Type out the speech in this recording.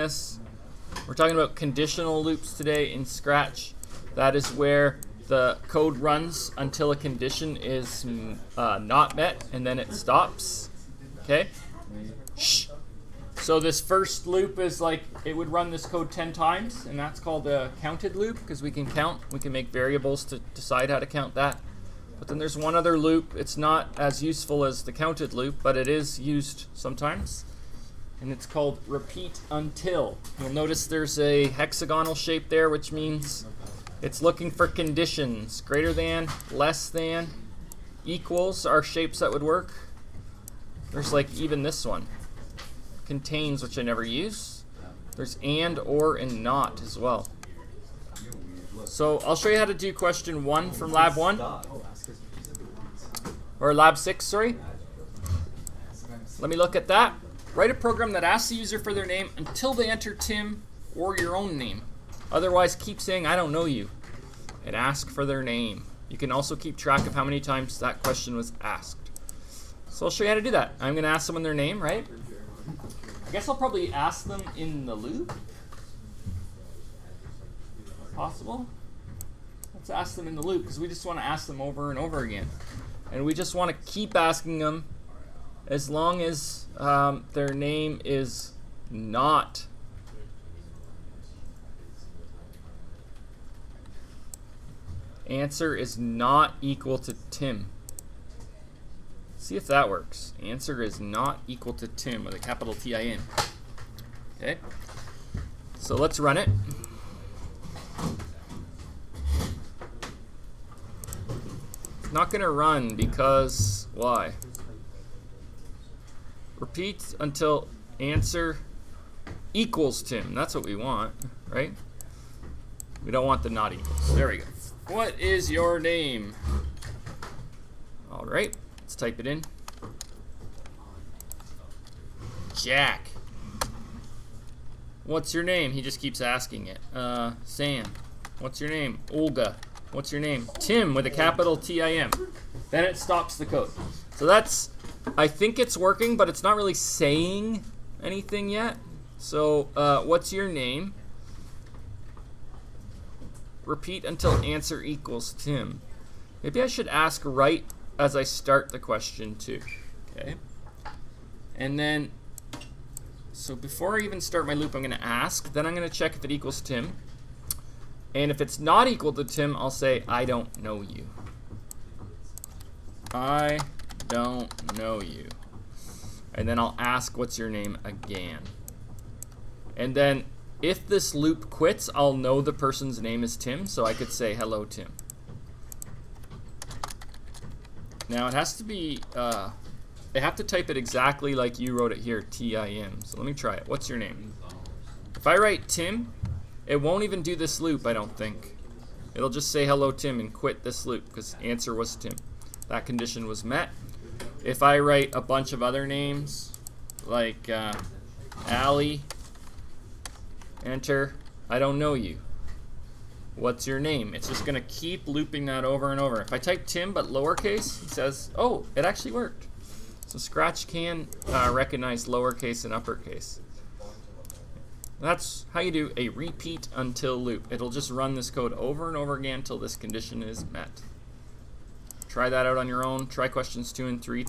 We're talking about conditional loops today in Scratch. That is where the code runs until a condition is not met, and then it stops. Okay? Shh. So this first loop is like, it would run this code 10 times, and that's called a counted loop, because we can count. We can make variables to decide how to count that. But then there's one other loop. It's not as useful as the counted loop, but it is used sometimes. And it's called repeat until. You'll notice there's a hexagonal shape there, which means it's looking for conditions. Greater than, less than, equals are shapes that would work. There's like even this one. Contains, which I never use. There's and, or, and not as well. So I'll show you how to do question 1 from lab 1. Or lab 6, sorry. Let me look at that. Write a program that asks the user for their name until they enter Tim or your own name. Otherwise, keep saying, I don't know you, and ask for their name. You can also keep track of how many times that question was asked. So I'll show you how to do that. I'm going to ask someone their name, right? I guess I'll probably ask them in the loop. Possible? Let's ask them in the loop, because we just want to ask them over and over again. And we just want to keep asking them as long as their name is not answer is not equal to Tim. See if that works. Answer is not equal to Tim with a capital T-I-M. Okay. So let's run it. Not going to run because why? Repeat until answer equals Tim. That's what we want, right? We don't want the not equals. There we go. What is your name? All right, let's type it in. Jack. What's your name? He just keeps asking it. Sam. What's your name? Olga. What's your name? Tim with a capital T-I-M. Then it stops the code. So that's, I think it's working, but it's not really saying anything yet. So what's your name? Repeat until answer equals Tim. Maybe I should ask right as I start the question too. Okay. And then, so before I even start my loop, I'm going to ask. Then I'm going to check if it equals Tim. And if it's not equal to Tim, I'll say, I don't know you. I don't know you. And then I'll ask, what's your name again? And then if this loop quits, I'll know the person's name is Tim, so I could say, hello, Tim. Now it has to be, they have to type it exactly like you wrote it here, T-I-M. So let me try it. What's your name? If I write Tim, it won't even do this loop, I don't think. It'll just say hello, Tim, and quit this loop because answer was Tim. That condition was met. If I write a bunch of other names, like Allie, enter, I don't know you. What's your name? It's just going to keep looping that over and over. If I type Tim but lowercase, it says, oh, it actually worked. So Scratch can recognize lowercase and uppercase. That's how you do a repeat until loop. It'll just run this code over and over again until this condition is met. Try that out on your own. Try questions 2 and 3.